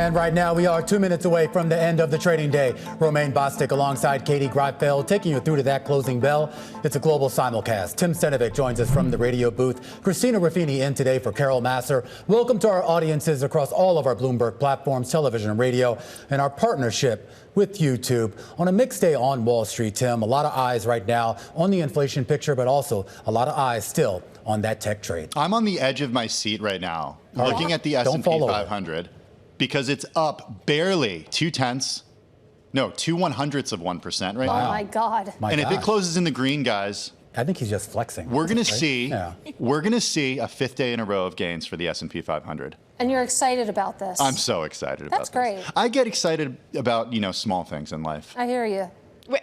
And right now we are 2 minutes away from the end of the trading day. Romaine Bostick alongside Katie Greifeld taking you through to that closing bell. It's a global simulcast. Tim Stenovec joins us from the radio booth. Christina Ruffini in today for Carol Masser. Welcome to our audiences across all of our Bloomberg platforms, television and radio, and our partnership with YouTube. On a mixed day on Wall Street, Tim, a lot of eyes right now on the inflation picture, but also a lot of eyes still on that tech trade. I'm on the edge of my seat right now, looking at the S&P 500, because it's up barely 2/100ths of 1% right now. Oh my God! And if it closes in the green, guys, I think he's just flexing. We're gonna see a fifth day in a row of gains for the S&P 500. And you're excited about this? I'm so excited about this. That's great. I get excited about small things in life. I hear you.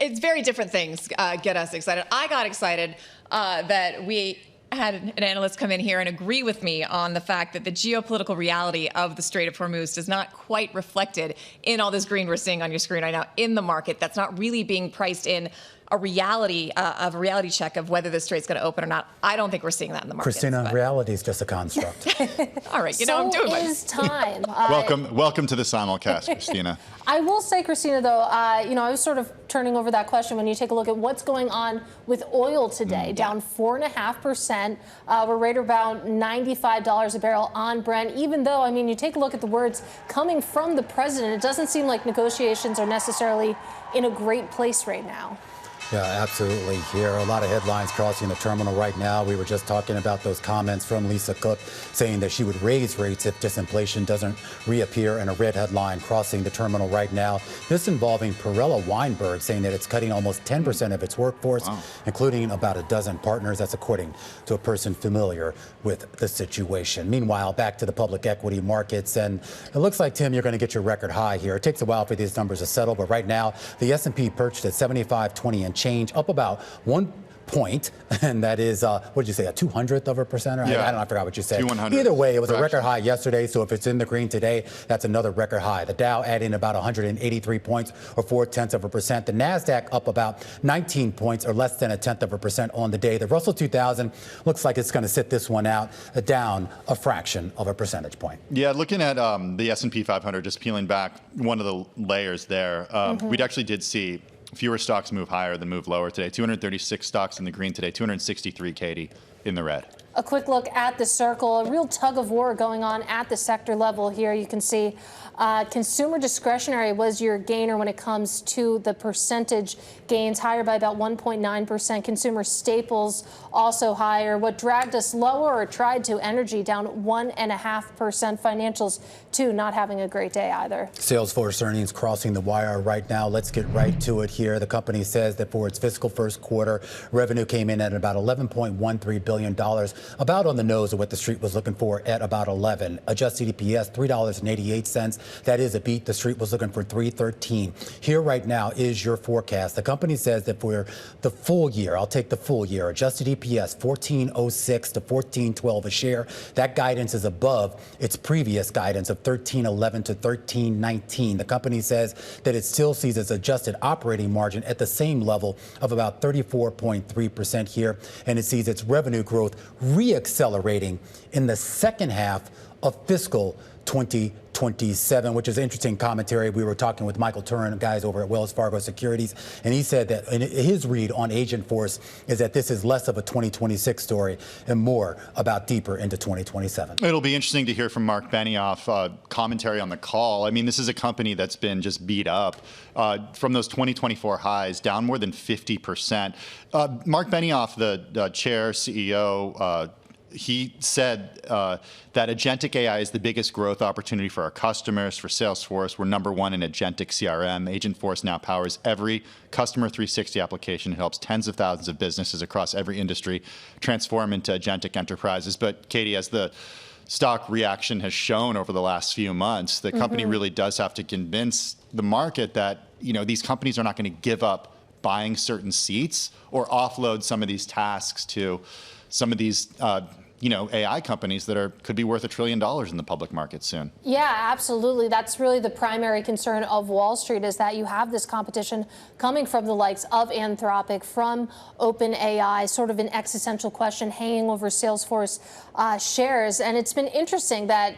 It's very different things get us excited. I got excited that we had an analyst come in here and agree with me on the fact that the geopolitical reality of the Strait of Hormuz is not quite reflected in all this green we're seeing on your screen right now in the market. That's not really being priced in a reality check of whether the strait's going to open or not. I don't think we're seeing that in the market. Christina, reality is just a construct. All right, I'm doing my... So is time. Welcome to the simulcast, Christina. I will say, Christina, though, I was sort of turning over that question when you take a look at what's going on with oil today, down 4.5%. We're right around $95 a barrel on Brent, even though, you take a look at the words coming from the president, it doesn't seem like negotiations are necessarily in a great place right now. Yeah, absolutely. Here, a lot of headlines crossing the terminal right now. We were just talking about those comments from Lisa Cook saying that she would raise rates if disinflation doesn't reappear, in a red headline crossing the terminal right now. This involving Perella Weinberg saying that it's cutting almost 10% of its workforce, including about a dozen partners. That's according to a person familiar with the situation. Meanwhile, back to the public equity markets, and it looks like, Tim, you're going to get your record high here. It takes a while for these numbers to settle, but right now the S&P perched at 75.20 and change, up about 1 point, and that is, what did you say, a 200th of a percent? Yeah. I forgot what you said. 200. Either way, it was a record high yesterday, so if it's in the green today, that's another record high. The Dow adding about 183 points, or 0.4%. The NASDAQ up about 19 points, or less than 0.1% on the day. The Russell 2000 looks like it's going to sit this one out, down a fraction of a percentage point. Yeah, looking at the S&P 500, just peeling back one of the layers there, we actually did see fewer stocks move higher than move lower today. 236 stocks in the green today, 263, Katie, in the red. A quick look at the circle, a real tug of war going on at the sector level here. You can see consumer discretionary was your gainer when it comes to the percentage gains, higher by about 1.9%. Consumer staples also higher. What dragged us lower, or tried to, energy down 1.5%. Financials, too, not having a great day either. Salesforce earnings crossing the wire right now. Let's get right to it here. The company says that for its fiscal first quarter, revenue came in at about $11.13 billion. About on the nose of what the street was looking for at about 11. Adjusted EPS, $3.88. That is a beat. The street was looking for $3.13. Here right now is your forecast. The company says that for the full year, I'll take the full year, adjusted EPS, $14.06 to $14.12 a share. That guidance is above its previous guidance of $13.11 to $13.19. The company says that it still sees its adjusted operating margin at the same level of about 34.3% here, and it sees its revenue growth reaccelerating in the second half of fiscal 2027, which is interesting commentary. We were talking with Michael Turin, guys over at Wells Fargo Securities, and he said that his read on Agentforce is that this is less of a 2026 story and more about deeper into 2027. It'll be interesting to hear from Mark Benioff commentary on the call. This is a company that's been just beat up from those 2024 highs, down more than 50%. Mark Benioff, the chair, CEO, he said that agentic AI is the biggest growth opportunity for our customers, for Salesforce. We're number one in agentic CRM. Agentforce now powers every customer 360 application. It helps tens of thousands of businesses across every industry transform into agentic enterprises. But Katie, as the stock reaction has shown over the last few months, the company really does have to convince the market that these companies are not going to give up buying certain seats or offload some of these tasks to some of these AI companies that could be worth $1 trillion in the public market soon. Yeah, absolutely. That's really the primary concern of Wall Street, is that you have this competition coming from the likes of Anthropic, from OpenAI, sort of an existential question hanging over Salesforce shares. And it's been interesting that,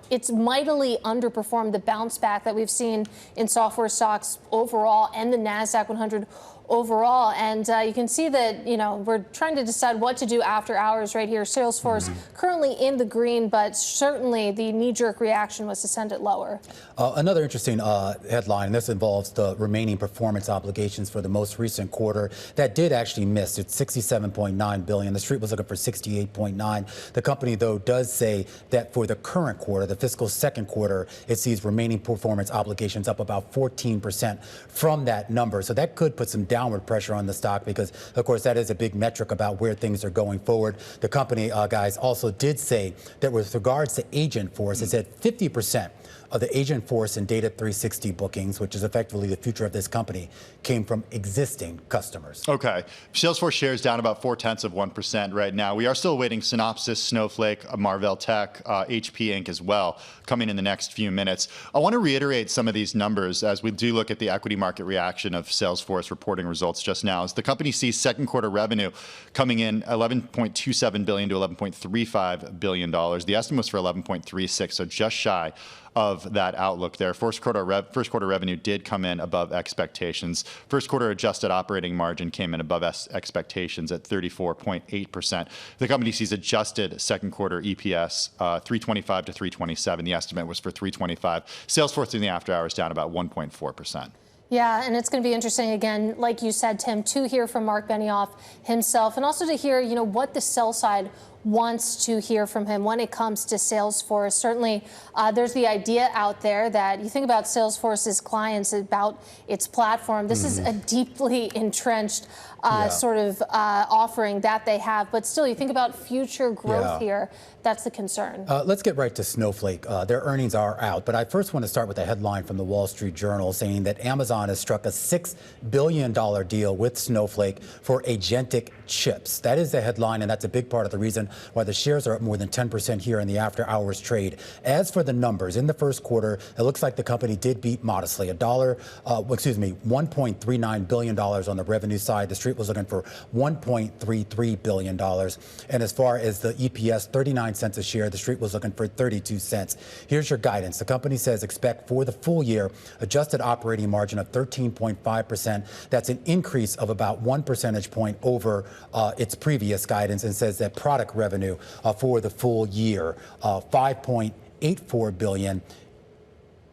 it's mightily underperformed the bounce back that we've seen in software stocks overall and the NASDAQ 100 overall. And you can see that, we're trying to decide what to do after hours right here. Salesforce currently in the green, but certainly the knee-jerk reaction was to send it lower. Another interesting headline, and this involves the remaining performance obligations for the most recent quarter. That did actually miss. It's $67.9 billion. The street was looking for $68.9. The company, though, does say that for the current quarter, the fiscal second quarter, it sees remaining performance obligations up about 14% from that number. So that could put some downward pressure on the stock because, of course, that is a big metric about where things are going forward. The company, guys, also did say that with regards to agent force, it said 50% of the agent force and Data 360 bookings, which is effectively the future of this company, came from existing customers. Okay. Salesforce shares down about 0.4% right now. We are still awaiting Synopsys, Snowflake, Marvell Tech, HP Inc. as well, coming in the next few minutes. I want to reiterate some of these numbers as we do look at the equity market reaction of Salesforce reporting results just now. As the company sees second quarter revenue coming in $11.27 billion to $11.35 billion. The estimate was for 11.36, so just shy of that outlook there. First quarter revenue did come in above expectations. First quarter adjusted operating margin came in above expectations at 34.8%. The company sees adjusted second quarter EPS 325 to 327. The estimate was for 325. Salesforce in the after hours down about 1.4%. Yeah, and it's going to be interesting, again, like you said, Tim, to hear from Mark Benioff himself, and also to hear, what the sell side wants to hear from him when it comes to Salesforce. Certainly, there's the idea out there that you think about Salesforce's clients, about its platform. This is a deeply entrenched sort of offering that they have. But still, you think about future growth here. That's the concern. Let's get right to Snowflake. Their earnings are out. But I first want to start with a headline from the Wall Street Journal saying that Amazon has struck a $6 billion deal with Snowflake for agentic chips. That is the headline, and that's a big part of the reason why the shares are up more than 10% here in the after-hours trade. As for the numbers, in the first quarter, it looks like the company did beat modestly. $1.39 billion on the revenue side. The street was looking for $1.33 billion. And as far as the EPS, 39 cents a share. The street was looking for 32 cents. Here's your guidance. The company says expect for the full year adjusted operating margin of 13.5%. That's an increase of about 1 percentage point over its previous guidance, and says that product revenue for the full year, $5.84 billion.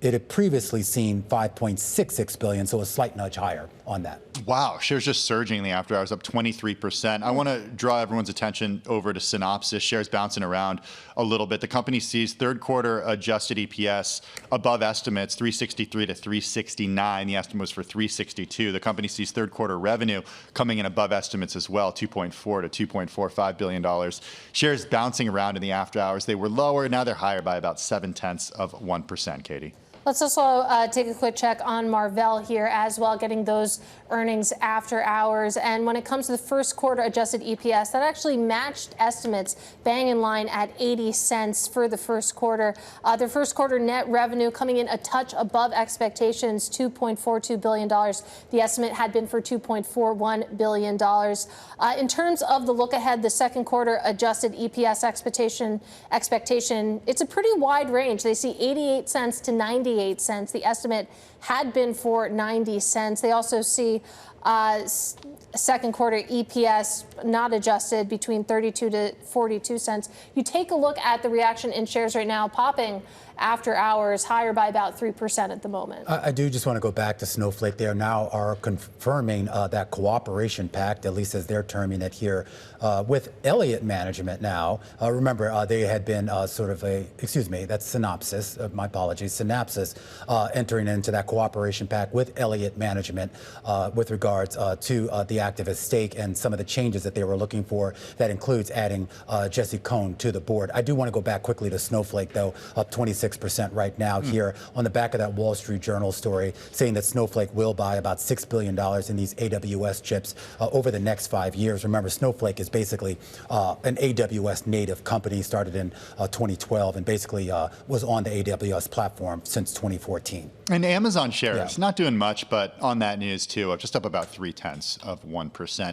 It had previously seen $5.66 billion, so a slight nudge higher on that. Wow, shares just surging in the after hours, up 23%. I want to draw everyone's attention over to Synopsys. Shares bouncing around a little bit. The company sees third quarter adjusted EPS above estimates, 363 to 369. The estimate was for 362. The company sees third quarter revenue coming in above estimates as well, $2.4 to $2.45 billion. Shares bouncing around in the after hours. They were lower, now they're higher by about 0.7%, Katie. Let's also take a quick check on Marvell here as well, getting those earnings after hours. And when it comes to the first quarter adjusted EPS, that actually matched estimates, bang in line at 80 cents for the first quarter. Their first quarter net revenue coming in a touch above expectations, $2.42 billion. The estimate had been for $2.41 billion. In terms of the look ahead, the second quarter adjusted EPS expectation, it's a pretty wide range. They see 88 cents to 98 cents. The estimate had been for 90 cents. They also see second quarter EPS not adjusted between 32 to 42 cents. You take a look at the reaction in shares right now, popping after hours, higher by about 3% at the moment. I do just want to go back to Snowflake. They now are confirming that cooperation pact, at least as they're terming it here, with Elliott Management now. Remember, they had been that's Synopsys, my apologies, Synopsys, entering into that cooperation pact with Elliott Management with regards to the activist stake and some of the changes that they were looking for. That includes adding Jesse Cohn to the board. I do want to go back quickly to Snowflake, though, up 26%. 6% right now here on the back of that Wall Street Journal story saying that Snowflake will buy about $6 billion in these AWS chips over the next 5 years. Remember, Snowflake is basically an AWS native company, started in 2012 and basically was on the AWS platform since 2014. And Amazon shares, not doing much, but on that news too, just up about 0.3%.